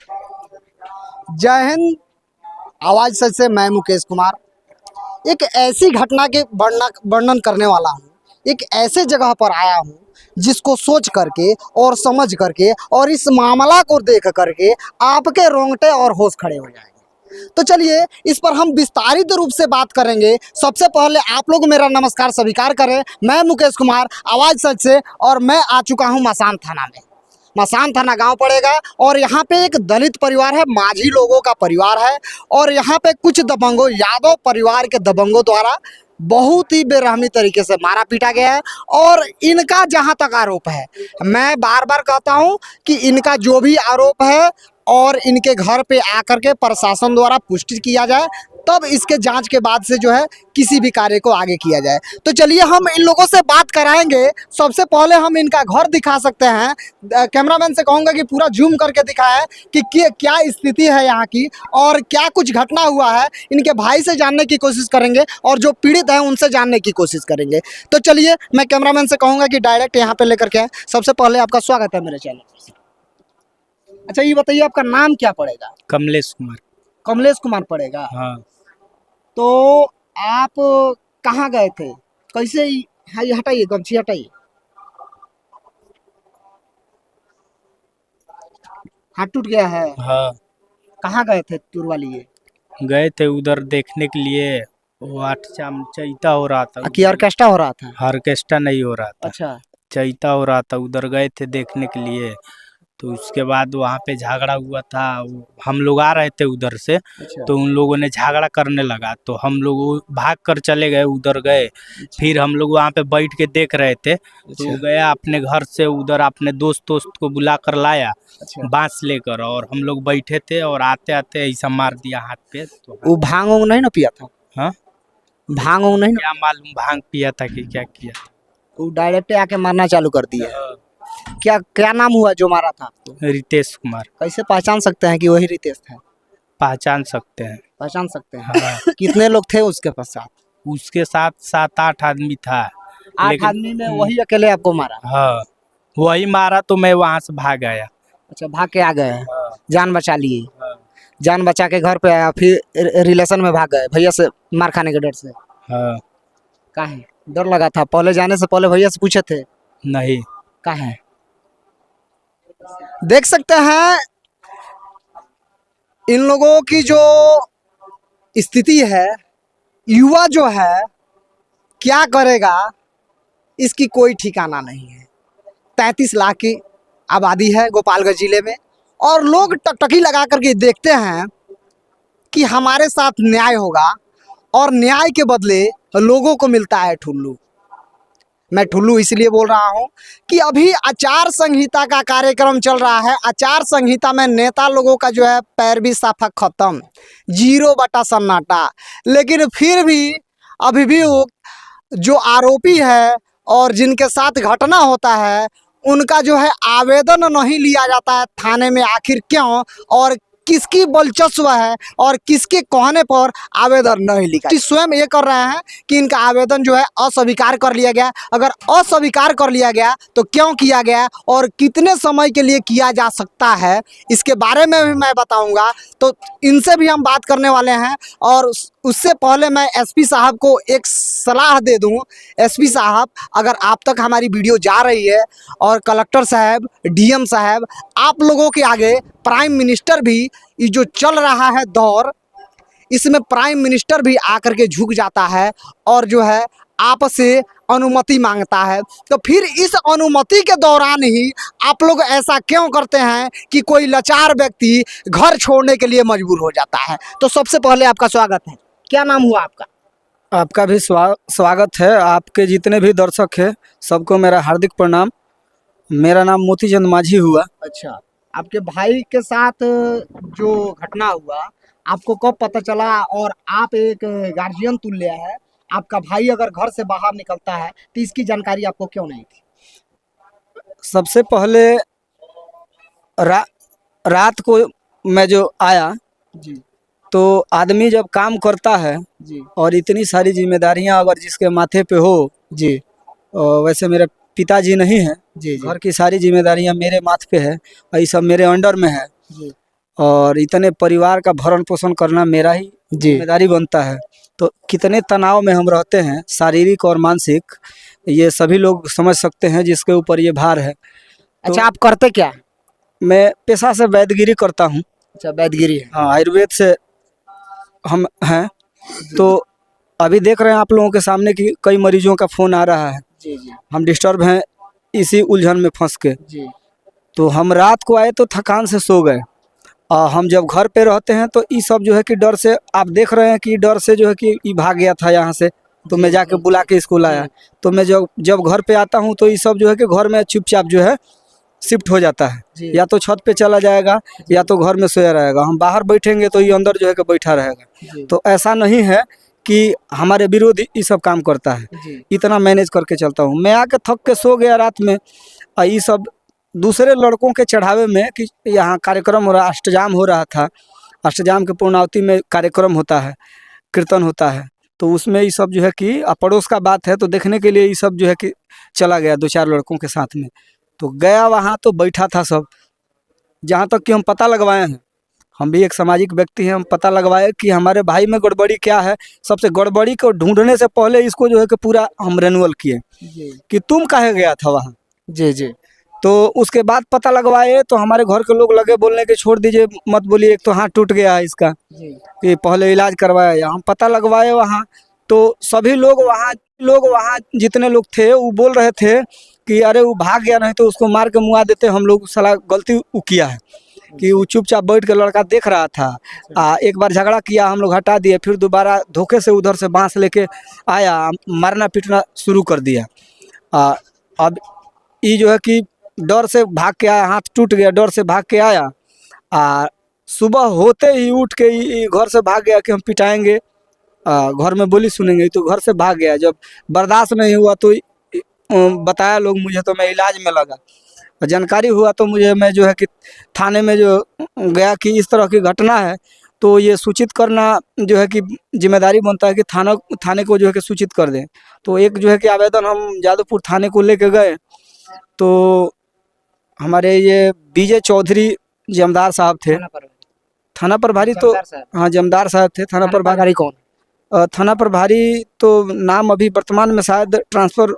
जय हिंद। आवाज सच से मैं मुकेश कुमार एक ऐसी घटना के वर्णन करने वाला हूँ। एक ऐसे जगह पर आया हूँ जिसको सोच करके और समझ करके और इस मामला को देख करके आपके रोंगटे और होश खड़े हो जाएंगे। तो चलिए इस पर हम विस्तारित रूप से बात करेंगे। सबसे पहले आप लोग मेरा नमस्कार स्वीकार करें। मैं मुकेश कुमार, आवाज सच से, और मैं आ चुका हूँ मसान थाना में। मसान थाना गांव पड़ेगा और यहाँ पे एक दलित परिवार है, माझी लोगों का परिवार है। और यहाँ पे कुछ दबंगों, यादव परिवार के दबंगों द्वारा बहुत ही बेरहमी तरीके से मारा पीटा गया है। और इनका जहाँ तक आरोप है, मैं बार बार कहता हूँ कि इनका जो भी आरोप है और इनके घर पे आकर के प्रशासन द्वारा पुष्टि किया जाए, तब इसके जांच के बाद से जो है किसी भी कार्य को आगे किया जाए। तो चलिए हम इन लोगों से बात कराएंगे। सबसे पहले हम इनका घर दिखा सकते हैं। कैमरामैन से कहूँगा कि पूरा जूम करके दिखाएं कि क्या स्थिति है यहाँ की और क्या कुछ घटना हुआ है। इनके भाई से जानने की कोशिश करेंगे और जो पीड़ित हैं उनसे जानने की कोशिश करेंगे। तो चलिए मैं कैमरामैन से कहूँगा कि डायरेक्ट यहाँ पे लेकर के आए। सबसे पहले आपका स्वागत है मेरे चैनल पर। अच्छा ये बताइए आपका नाम क्या पड़ेगा? कमलेश कुमार। कमलेश कुमार पड़ेगा। हाँ। तो आप कहाँ गए थे? कैसे? हाँ ये हटाइए, गमछी हटाइए। हाथ टूट गया है? हाँ, कहाँ गए थे तुरवा लिए? गए थे उधर देखने के लिए। वो चैता हो रहा था। कि ऑर्केस्ट्रा हो रहा था? ऑर्केस्ट्रा नहीं हो रहा था, अच्छा चैता हो रहा था। उधर गए थे देखने के लिए। तो उसके बाद वहाँ पे झगड़ा हुआ था। हम लोग आ रहे थे उधर से, अच्छा तो उन लोगों ने झगड़ा करने लगा। तो हम लोग भाग कर चले गए, उधर गए। फिर हम लोग वहाँ पे बैठ के देख रहे थे। तो गया अपने घर से उधर, अपने दोस्त को बुला कर लाया बांस लेकर, और हम लोग बैठे थे और आते आते ऐसा मार दिया हाथ पे। तो वो भांग वांग नहीं ना पिया था? हाँ, भांग वांग नहीं ना? क्या मालूम भांग पिया था कि क्या किया था। वो डायरेक्ट आके मारना चालू कर दिया। क्या क्या नाम हुआ जो मारा था आपको? रितेश कुमार। कैसे पहचान सकते हैं कि वही रितेश था? पहचान सकते हैं। पहचान सकते हैं। हाँ। कितने लोग थे उसके साथ? उसके साथ 7-8 आदमी था। 8 आदमी में वही अकेले आपको मारा? हाँ, वही मारा तो मैं वहां से भाग आया। अच्छा भाग के आ गए हैं? हाँ। जान बचा लिए? हाँ। जान बचा के घर पे आया, फिर रिलेशन में भाग गए भैया से मार खाने के डर से? हाँ। काहे डर लगा था? पहले जाने से पहले भैया से पूछे थे? नहीं। काहे? देख सकते हैं इन लोगों की जो स्थिति है, युवा जो है क्या करेगा इसकी कोई ठिकाना नहीं है। 33 लाख की आबादी है गोपालगंज जिले में, और लोग टकटकी लगा करके देखते हैं कि हमारे साथ न्याय होगा, और न्याय के बदले लोगों को मिलता है ठुल्लू। मैं ठुल्लू इसलिए बोल रहा हूं कि अभी आचार संहिता का कार्यक्रम चल रहा है। आचार संहिता में नेता लोगों का जो है पैरवी साफा खत्म, 0 बटा सन्नाटा। लेकिन फिर भी अभी भी जो आरोपी है और जिनके साथ घटना होता है उनका जो है आवेदन नहीं लिया जाता है थाने में। आखिर क्यों और किसकी बलचस्प है और किसके कहने पर आवेदन नहीं लिखा? स्वयं ये कर रहे हैं कि इनका आवेदन जो है अस्वीकार कर लिया गया। अगर अस्वीकार कर लिया गया तो क्यों किया गया और कितने समय के लिए किया जा सकता है, इसके बारे में भी मैं बताऊंगा। तो इनसे भी हम बात करने वाले हैं। और उससे पहले मैं एसपी साहब को एक सलाह दे दूं। एसपी साहब, अगर आप तक हमारी वीडियो जा रही है, और कलेक्टर साहब, डीएम साहब, आप लोगों के आगे प्राइम मिनिस्टर भी, ये जो चल रहा है दौर, इसमें प्राइम मिनिस्टर भी आकर के झुक जाता है और जो है आपसे अनुमति मांगता है। तो फिर इस अनुमति के दौरान ही आप लोग ऐसा क्यों करते हैं कि कोई लाचार व्यक्ति घर छोड़ने के लिए मजबूर हो जाता है? तो सबसे पहले आपका स्वागत है। क्या नाम हुआ आपका? आपका भी स्वागत है। आपके जितने भी दर्शक हैं सबको मेरा हार्दिक प्रणाम। मेरा नाम मोतीचंद माझी हुआ। अच्छा, आपके भाई के साथ जो घटना हुआ आपको कब पता चला? और आप एक गार्जियन तुल्य है, आपका भाई अगर घर से बाहर निकलता है तो इसकी जानकारी आपको क्यों नहीं थी? सबसे पहले रात को मैं जो आया जी तो आदमी जब काम करता है जी और इतनी सारी जिम्मेदारियां अगर जिसके माथे पे हो, जी वैसे मेरे पिताजी नहीं हैं, जी जी घर की सारी जिम्मेदारियां मेरे माथे पे है और ये सब मेरे अंडर में है। जी और इतने परिवार का भरण पोषण करना मेरा ही जी जिम्मेदारी बनता है। तो कितने तनाव में हम रहते हैं, शारीरिक और मानसिक, ये सभी लोग समझ सकते हैं जिसके ऊपर ये भार है। अच्छा, आप करते क्या हैं? मैं पेशा से वैद्यगिरी करता हूँ। अच्छा, वैद्यगिरी है। हाँ, आयुर्वेद से हम हैं। तो अभी देख रहे हैं आप लोगों के सामने कि कई मरीजों का फ़ोन आ रहा है। जी जी हम डिस्टर्ब हैं इसी उलझन में फंस के। जी तो हम रात को आए तो थकान से सो गए। हम जब घर पे रहते हैं तो ये सब जो है कि डर से, आप देख रहे हैं कि डर से जो है कि ये भाग गया था यहाँ से, तो मैं जाके बुला के इसको लाया। तो मैं जब जब घर पे आता हूँ तो ये सब जो है कि घर में चुपचाप जो है शिफ्ट हो जाता है। जी। या तो छत पे चला जाएगा या तो घर में सोया रहेगा। हम बाहर बैठेंगे तो ये अंदर जो है कि बैठा रहेगा। जी तो ऐसा नहीं है कि हमारे विरोधी ये सब काम करता है। जी इतना मैनेज करके चलता हूँ। मैं आके थक के सो गया रात में, और ये सब दूसरे लड़कों के चढ़ावे में कि यहाँ कार्यक्रम हो रहा, अष्टजाम हो रहा था। अष्टजाम के पूर्णावती में कार्यक्रम होता है, कीर्तन होता है। तो उसमें ये सब जो है कि पड़ोस का बात है तो देखने के लिए ये सब जो है कि चला गया 2-4 लड़कों के साथ में। तो गया वहाँ तो बैठा था सब। जहाँ तक कि हम पता लगवाए हैं, हम भी एक सामाजिक व्यक्ति हैं, हम पता लगवाए कि हमारे भाई में गड़बड़ी क्या है। सबसे गड़बड़ी को ढूंढने से पहले इसको जो है कि पूरा हम रेनुअल किए जी कि तुम काहे गया था वहाँ। जी जी तो उसके बाद पता लगवाए तो हमारे घर के लोग लगे बोलने के छोड़ दीजिए मत बोलिए, एक तो हाथ टूट गया है इसका, जी कि पहले इलाज करवाया। हम पता लगवाए वहाँ तो सभी लोग वहाँ जितने लोग थे वो बोल रहे थे कि अरे वो भाग गया, नहीं तो उसको मार के मुआ देते हम लोग, साला गलती वो किया है। कि वो चुपचाप बैठ के लड़का देख रहा था। एक बार झगड़ा किया, हम लोग हटा दिए, फिर दोबारा धोखे से उधर से बांस लेके आया, मारना पीटना शुरू कर दिया। अब ये जो है कि डर से भाग के आया, हाथ टूट गया, डर से भाग के आया। सुबह होते ही उठ के ये घर से भाग गया कि हम पिटाएंगे, घर में बोली सुनेंगे, तो घर से भाग गया। जब बर्दाश्त नहीं हुआ तो बताया लोग मुझे, तो मैं इलाज में लगा। जानकारी हुआ तो मैं जो है कि थाने में जो गया कि इस तरह की घटना है, तो ये सूचित करना जो है कि जिम्मेदारी बनता है कि थाने को जो है कि सूचित कर दें। तो एक जो है कि आवेदन हम जादवपुर थाने को लेके गए। तो हमारे ये बीजे चौधरी जमदार साहब थे, थाना प्रभारी। तो हाँ, जमदार साहब थे थाना प्रभारी। कौन? थाना प्रभारी तो नाम अभी वर्तमान में शायद ट्रांसफ़र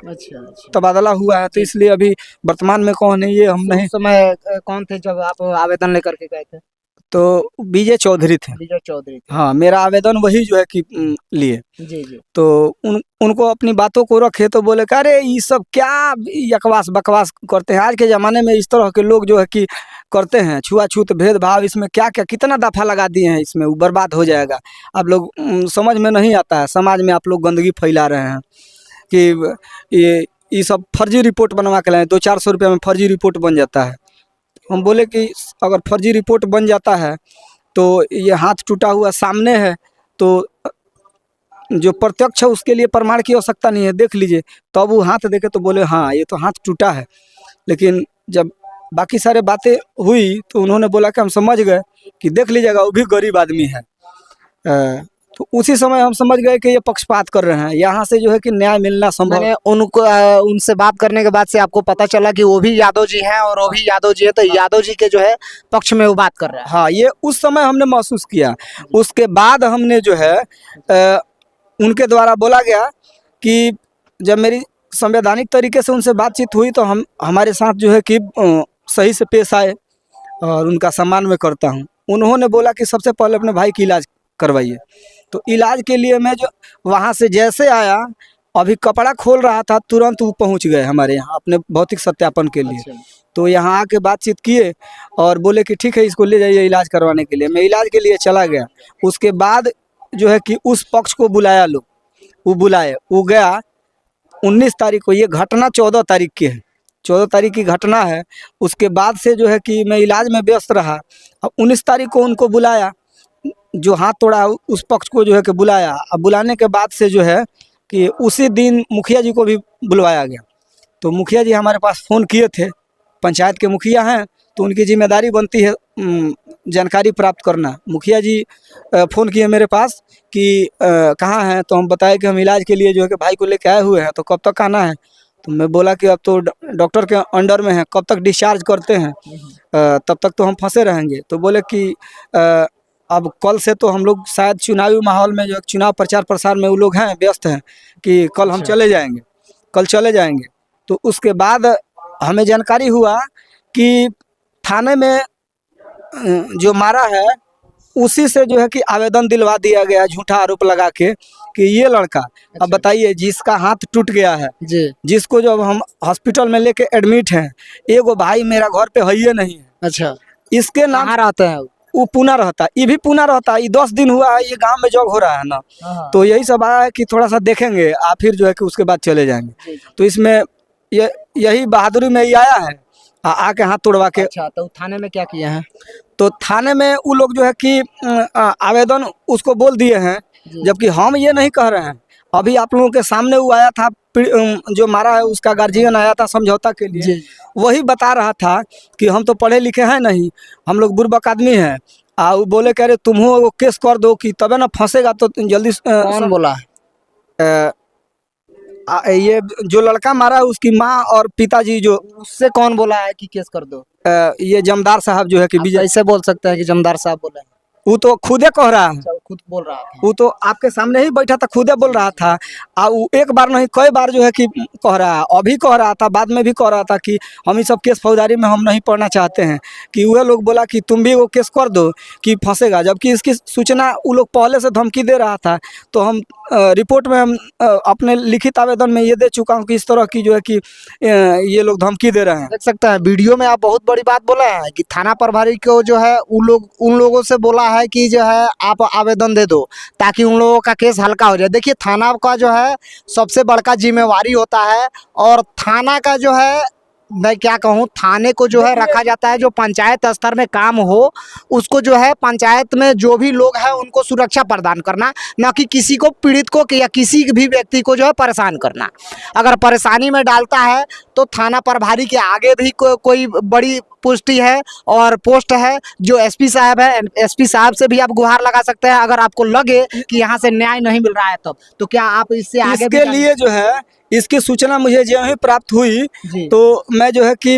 अच्छा अच्छा। तबादला हुआ है, तो इसलिए अभी वर्तमान में कौन है ये हम नहीं। उस समय कौन थे जब आप आवेदन लेकर के गए थे? तो बीजे चौधरी थे। विजय चौधरी थे। हाँ, मेरा आवेदन वही जो है कि लिए। जी जी तो उनको अपनी बातों को रखे तो बोले कि अरे ये सब क्या यकवास बकवास करते हैं। आज के ज़माने में इस तरह के लोग जो है कि करते हैं, छुआछूत भेदभाव, इसमें क्या क्या कितना दफ़ा लगा दिए हैं, इसमें वो बर्बाद हो जाएगा। आप लोग समझ में नहीं आता है, समाज में आप लोग गंदगी फैला रहे हैं कि ये सब फर्जी रिपोर्ट बनवा के लाए, 200-400 रुपये में फर्जी रिपोर्ट बन जाता है। हम बोले कि अगर फर्जी रिपोर्ट बन जाता है तो ये हाथ टूटा हुआ सामने है, तो जो प्रत्यक्ष है उसके लिए प्रमाण की आवश्यकता नहीं है, देख लीजिए। तब वो हाथ देखे तो बोले हाँ ये तो हाथ टूटा है। लेकिन जब बाकी सारे बातें हुई तो उन्होंने बोला कि हम समझ गए कि देख लीजिएगा वो भी गरीब आदमी है। तो उसी समय हम समझ गए कि ये पक्षपात कर रहे हैं, यहाँ से जो है कि न्याय मिलना संभव। मैंने उनको उनसे बात करने के बाद से आपको पता चला कि वो भी यादव जी हैं और वो भी यादव जी है, तो यादव जी के जो है पक्ष में वो बात कर रहा है। हाँ, ये उस समय हमने महसूस किया। उसके बाद हमने जो है उनके द्वारा बोला गया कि जब मेरी संवैधानिक तरीके से उनसे बातचीत हुई तो हम हमारे साथ जो है कि सही से पेश आए और उनका सम्मान मैं करता हूँ। उन्होंने बोला कि सबसे पहले अपने भाई की इलाज करवाइए। तो इलाज के लिए मैं जो वहाँ से जैसे आया, अभी कपड़ा खोल रहा था, तुरंत वो पहुँच गए हमारे यहाँ अपने भौतिक सत्यापन के लिए। तो यहाँ आके बातचीत किए और बोले कि ठीक है इसको ले जाइए इलाज करवाने के लिए। मैं इलाज के लिए चला गया। उसके बाद जो है कि उस पक्ष को बुलाया लोग, वो बुलाए, वो गया 19 तारीख को। ये घटना 14 तारीख की है, 14 तारीख की घटना है। उसके बाद से जो है कि मैं इलाज में व्यस्त रहा। अब 19 तारीख को उनको बुलाया, जो हाथ तोड़ा उस पक्ष को जो है कि बुलाया। अब बुलाने के बाद से जो है कि उसी दिन मुखिया जी को भी बुलवाया गया। तो मुखिया जी हमारे पास फ़ोन किए थे, पंचायत के मुखिया हैं तो उनकी जिम्मेदारी बनती है जानकारी प्राप्त करना। मुखिया जी फ़ोन किए मेरे पास कि कहाँ हैं, तो हम बताए कि हम इलाज के लिए जो है कि भाई को लेके आए हुए हैं, तो कब तक आना है। तो मैं बोला कि अब तो डॉक्टर के अंडर में है, कब तक डिस्चार्ज करते हैं, तब तक तो हम फंसे रहेंगे। तो बोले कि अब कल से तो हम लोग शायद चुनावी माहौल में, जो चुनाव प्रचार प्रसार में वो लोग हैं, व्यस्त हैं, कि कल हम चले जाएंगे, कल चले जाएंगे। तो उसके बाद हमें जानकारी हुआ कि थाने में जो मारा है उसी से जो है कि आवेदन दिलवा दिया गया, झूठा आरोप लगा के कि ये लड़का, अब बताइए, जिसका हाथ टूट गया है, जी। जिसको जब हम हॉस्पिटल में लेके एडमिट हैं, एगो भाई मेरा घर पे है ही नहीं है। अच्छा, इसके नाम कहाँ रहते हैं? वो पुणे रहता, ये भी पुणे रहता, ये 10 दिन हुआ है, ये गांव में जॉब हो रहा है ना। तो यही सब आया है कि थोड़ा सा देखेंगे, फिर जो है कि उसके बाद चले जाएंगे। तो इसमें यही बहादुरी में ही आया है, आके हाथ तोड़वा के। अच्छा, तो थाने में क्या किए हैं? तो थाने में वो लोग जो है कि आवेदन उसको बोल दिए हैं, जबकि हम ये नहीं कह रहे हैं। अभी आप लोगों के सामने वो आया था, जो मारा है उसका गार्जियन आया था समझौता के लिए, वही बता रहा था कि हम तो पढ़े लिखे हैं नहीं, हम लोग बुर्बक आदमी हैं। वो बोले कह रहे तुम वो केस कर दो कि तबे ना फंसेगा। तो जल्दी कौन बोला? ये जो लड़का मारा है उसकी माँ और पिताजी, जो उससे कौन बोला है कि केस कर दो? ये जमदार साहब जो है कि विजय, ऐसे बोल सकते हैं कि जमदार साहब बोले हैं? वो तो खुदे कह रहा है, अच्छा, वो खुद बोल रहा था। वो तो आपके सामने ही बैठा था, खुदे बोल रहा था। वो एक बार नहीं कई बार जो है कि कह रहा है, अभी कह रहा था, बाद में भी कह रहा था कि हम ये सब केस फौजदारी में हम नहीं पढ़ना चाहते हैं, कि वह लोग बोला कि तुम भी वो केस कर दो कि फंसेगा, जबकि इसकी सूचना वो लोग पहले से धमकी दे रहा था। तो हम रिपोर्ट में हम अपने लिखित आवेदन में ये दे चुका हूँ कि इस तरह की जो है कि ये लोग धमकी दे रहे हैं। देख सकते हैं वीडियो में, आप बहुत बड़ी बात बोले हैं कि थाना प्रभारी को जो है उन लोगों से बोला है कि जो है आप आवेदन दे दो ताकि उन लोगों का केस हल्का हो जाए। देखिए, थाना का जो है सबसे बड़का जिम्मेवारी होता है, और थाना का जो है, मैं क्या कहूँ, थाने को जो है रखा जाता है, जो पंचायत स्तर में काम हो उसको जो है पंचायत में जो भी लोग हैं उनको सुरक्षा प्रदान करना, ना कि किसी को, पीड़ित को या किसी भी व्यक्ति को जो है परेशान करना। अगर परेशानी में डालता है तो थाना प्रभारी के आगे भी कोई बड़ी पुष्टि है और पोस्ट है, जो एसपी साहब है, एसपी साहब से भी आप गुहार लगा सकते हैं अगर आपको लगे कि यहाँ से न्याय नहीं मिल रहा है तब। तो क्या आप इससे आगे इसके लिए जो है, इसकी सूचना मुझे जो ही प्राप्त हुई, तो मैं जो है कि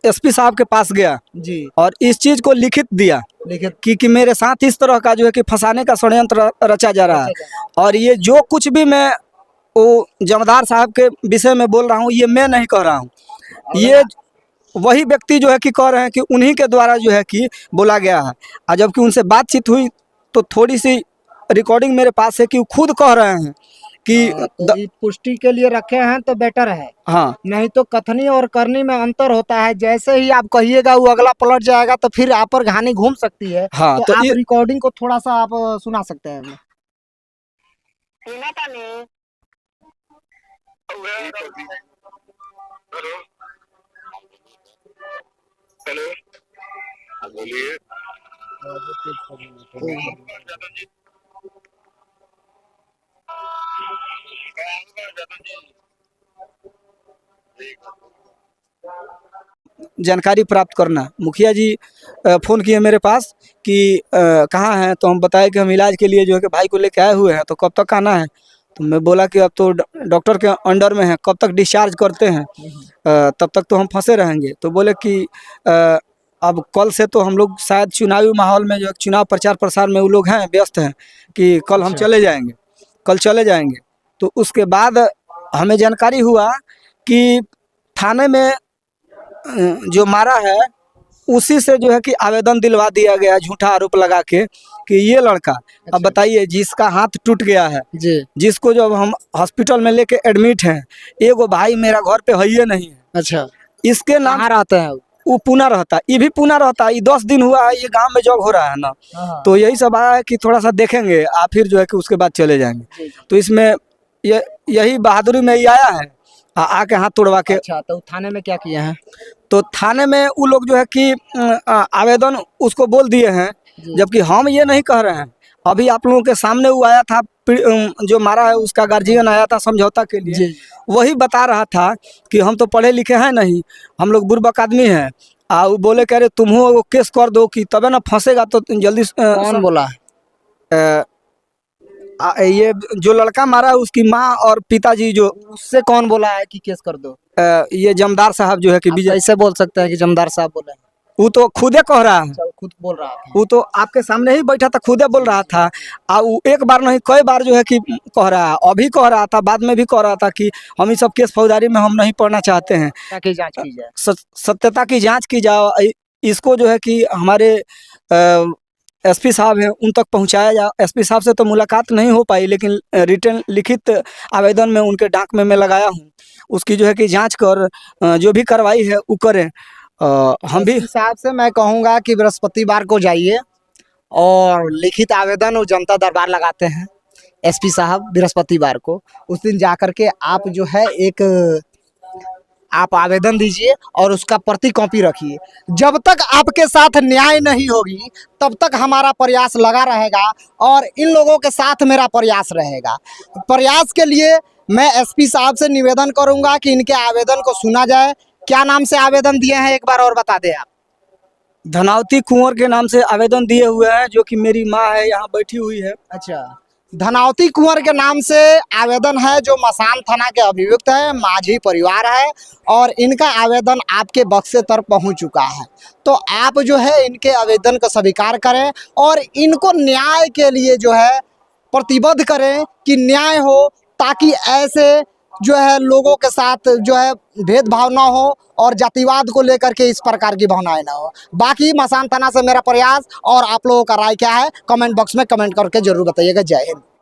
एसपी साहब के पास गया जी, और इस चीज को लिखित दिया कि मेरे साथ इस तरह का जो है कि फंसाने का षड्यंत्र रचा जा रहा है, और ये जो कुछ भी मैं वो जमदार साहब के विषय में बोल रहा हूँ, ये मैं नहीं कह रहा हूँ, ये वही व्यक्ति जो है कि कह रहे हैं कि उन्हीं के द्वारा जो है कि बोला गया है। और जबकि उनसे बातचीत हुई तो थोड़ी सी रिकॉर्डिंग मेरे पास है कि वो खुद कह रहे हैं कि तो ये पुष्टि के लिए रखे हैं तो बेटर है। हाँ, नहीं तो कथनी और करनी में अंतर होता है। जैसे ही आप कहिएगा वो अगला पलट जाएगा तो फिर आप पर कहानी घूम सकती है। हाँ, तो आप रिकॉर्डिंग को थोड़ा सा आप सुना सकते हैं हमें। हेलो, बोलिए। जानकारी प्राप्त करना। मुखिया जी फ़ोन किए मेरे पास कि कहाँ हैं, तो हम बताए कि हम इलाज के लिए जो है कि भाई को लेके आए हुए हैं, तो कब तक आना है। तो मैं बोला कि अब तो डॉक्टर के अंडर में है, कब तक डिस्चार्ज करते हैं, तब तक तो हम फंसे रहेंगे। तो बोले कि अब कल से तो हम लोग शायद चुनावी माहौल में, जो चुनाव प्रचार प्रसार में वो लोग हैं, व्यस्त हैं, कि कल हम चले जाएंगे, कल चले जाएंगे। तो उसके बाद हमें जानकारी हुआ कि थाने में जो मारा है उसी से जो है कि आवेदन दिलवा दिया गया, झूठा आरोप लगा के कि ये लड़का, अब बताइए, जिसका हाथ टूट गया है, जिसको जब हम हॉस्पिटल में लेके एडमिट हैं, एगो भाई मेरा घर पे है ही नहीं है। अच्छा, इसके नाम कहाँ रहते हैं? वो पुणे रहता, ये भी पुणे रहता, ये 10 दिन हुआ है, ये गांव में जॉब हो रहा है ना। तो यही सब आया है कि थोड़ा सा देखेंगे, फिर जो है कि उसके बाद चले जाएंगे। तो इसमें यही बहादुरी में ही आया है, आके हाथ तोड़वा के। अच्छा, तो थाने में क्या किए हैं? तो थाने में वो लोग जो है कि आवेदन उसको बोल दिए हैं, जबकि हम ये नहीं कह रहे हैं। अभी आप लोगों के सामने वो आया था, जो मारा है उसका गार्जियन आया था समझौता के लिए, वही बता रहा था कि हम तो पढ़े लिखे हैं नहीं, हम लोग बुर्बक आदमी हैं। वो बोले कह रहे तुम वो केस कर दो कि तबे ना फंसेगा। तो जल्दी कौन बोला? ये जो लड़का मारा है उसकी माँ और पिताजी जो उससे कौन बोला है कि केस कर दो? ये जमदार साहब जो है कि आप विजय, कैसे बोल सकते हैं कि जमदार साहब बोले हैं? वो तो खुदे कह रहा है, अच्छा, वो खुद बोल रहा था। वो तो आपके सामने ही बैठा था, खुदे बोल रहा था। वो एक बार नहीं कई बार जो है कि कह रहा है, अभी कह रहा था, बाद में भी कह रहा था कि हम ये सब केस फौजदारी में हम नहीं पढ़ना चाहते हैं, ताकि जांच की जाए। सत्यता की जांच की जाए। इसको जो है कि हमारे एसपी साहब हैं उन तक पहुंचाया जाए। एसपी साहब से तो मुलाकात नहीं हो पाई, लेकिन रिटर्न लिखित आवेदन में उनके डाक में मैं लगाया हूँ। उसकी जो है कि जांच कर जो भी कार्रवाई है वो करें। हम भी एसपी साहब से मैं कहूँगा कि बृहस्पतिवार को जाइए और लिखित आवेदन और जनता दरबार लगाते हैं एसपी साहब बृहस्पतिवार को। उस दिन जा कर के आप जो है एक आप आवेदन दीजिए और उसका प्रति कॉपी रखिए। जब तक आपके साथ न्याय नहीं होगी तब तक हमारा प्रयास लगा रहेगा और इन लोगों के साथ मेरा प्रयास रहेगा। प्रयास के लिए मैं एसपी साहब से निवेदन करूंगा कि इनके आवेदन को सुना जाए। क्या नाम से आवेदन दिए हैं एक बार और बता दें आप? धनावती कुंवर के नाम से आवेदन दिए हुए हैं, जो कि मेरी माँ है यहाँ बैठी हुई है। अच्छा, धनावती कुंवर के नाम से आवेदन है जो मसान थाना के अभियुक्त है, माझी परिवार है और इनका आवेदन आपके बक्से तक पहुंच चुका है। तो आप जो है इनके आवेदन को स्वीकार करें और इनको न्याय के लिए जो है प्रतिबद्ध करें कि न्याय हो, ताकि ऐसे जो है लोगों के साथ जो है भेदभाव ना हो और जातिवाद को लेकर के इस प्रकार की भावनाएं ना हो। बाकी मसान थाना से मेरा प्रयास और आप लोगों का राय क्या है कमेंट बॉक्स में कमेंट करके जरूर बताइएगा। जय हिंद।